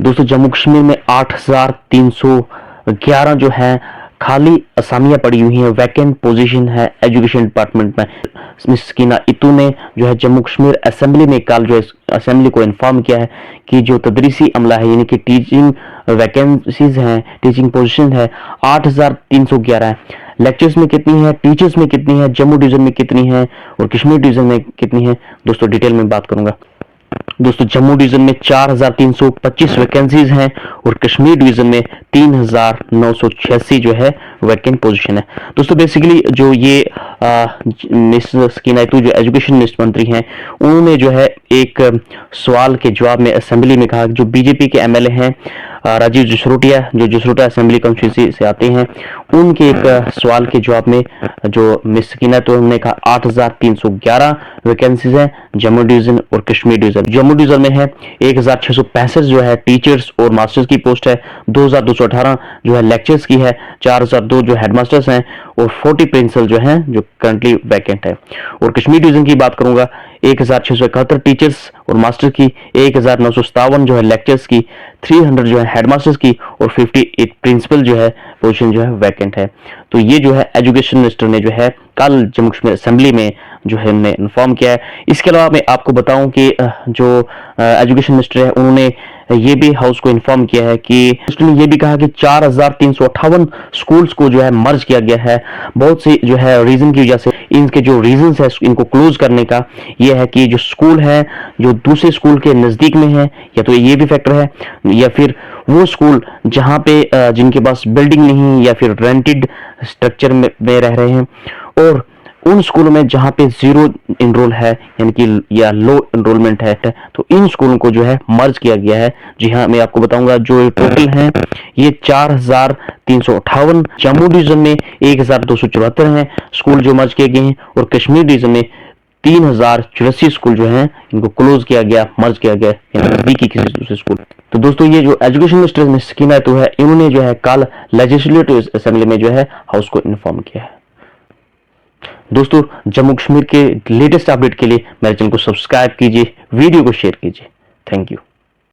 दोस्तों जम्मू कश्मीर में 8,311 जो है खाली असामियां पड़ी हुई हैं, वैकेंट पोजीशन है एजुकेशन डिपार्टमेंट में। मिस सकीना इतू ने जो है जम्मू कश्मीर असेंबली में कल जो है असेंबली को इन्फॉर्म किया है कि जो तदरीसी अमला है यानी कि टीचिंग वैकेंसीज हैं, टीचिंग पोजीशन है 8,311 है। लेक्चर्स में कितनी है, टीचर्स में कितनी है, जम्मू डिवीजन में कितनी है और कश्मीर डिवीजन में कितनी है, दोस्तों डिटेल में बात करूंगा। दोस्तों जम्मू डिवीजन में 4,325 वैकेंसीज हैं और कश्मीर डिवीजन में 3,986 जो है वैकेंट पोजीशन है। दोस्तों बेसिकली जो ये मिस सकीना इतू जो एजुकेशन मिनिस्टर मंत्री हैं, उन्होंने जो है एक सवाल के जवाब में असेंबली में कहा जो बीजेपी के एमएलए हैं राजीव जसरोटिया जो जसरोटा असेंबली कॉन्स्टिट्यूंसी से आते हैं, उनके एक सवाल के जवाब में जो मिस सकीना तो उन्होंने कहा 8,311 वैकेंसीज हैं जम्मू डिवीजन और कश्मीर डिवीजन। जम्मू डिवीजन में है 1,665 जो है टीचर्स और मास्टर्स की पोस्ट है, 2,218 जो है लेक्चर्स की है, 4,002 जो हेडमास्टर्स हैं और 40 प्रिंसिपल जो हैं जो करंटली वैकेंट है। और कश्मीर डिवीजन की बात करूंगा 1,671 टीचर्स और मास्टर की, 1,957 जो है लेक्चर्स की, 300 जो है हेडमास्टर्स की और 58 प्रिंसिपल जो है पोजीशन जो है वैकेंट है। तो ये जो है एजुकेशन मिनिस्टर ने जो है कल जम्मू कश्मीर असेंबली में जो है हमने इन्फॉर्म किया है। इसके अलावा मैं आपको बताऊं कि जो एजुकेशन मिनिस्टर है उन्होंने ये भी हाउस को इन्फॉर्म किया है कि उसने ये भी कहा कि 4,358 स्कूल्स को जो है मर्ज किया गया है। बहुत सी जो है रीजन की वजह से इनके जो रीजंस है इनको क्लोज करने का ये है कि जो स्कूल है जो दूसरे स्कूल के नजदीक में है, या तो ये भी फैक्टर है, या फिर वो स्कूल जहां पे जिनके पास बिल्डिंग नहीं या फिर रेंटेड स्ट्रक्चर में रह रहे हैं, और उन स्कूलों में जहां पे जीरो इनरोल है यानी कि या लो इनरोलमेंट है, तो इन स्कूलों को जो है मर्ज किया गया है। जी हाँ, मैं आपको बताऊंगा जो टोटल हैं ये 4,358, जम्मू डिवीजन में 1,274 हैं स्कूल जो मर्ज किए गए हैं और कश्मीर डिवीजन में 3,084 स्कूल जो हैं इनको क्लोज किया गया, मर्ज किया गया नजदीकी किसी दूसरे स्कूल। तो दोस्तों ये जो एजुकेशन मिनिस्टर मिस सकीना इतू है, इन्होंने जो है कल लेजिस्लेटिव असेंबली में जो है हाउस को इन्फॉर्म किया है। दोस्तों जम्मू कश्मीर के लेटेस्ट अपडेट के लिए मेरे चैनल को सब्सक्राइब कीजिए, वीडियो को शेयर कीजिए। Thank you.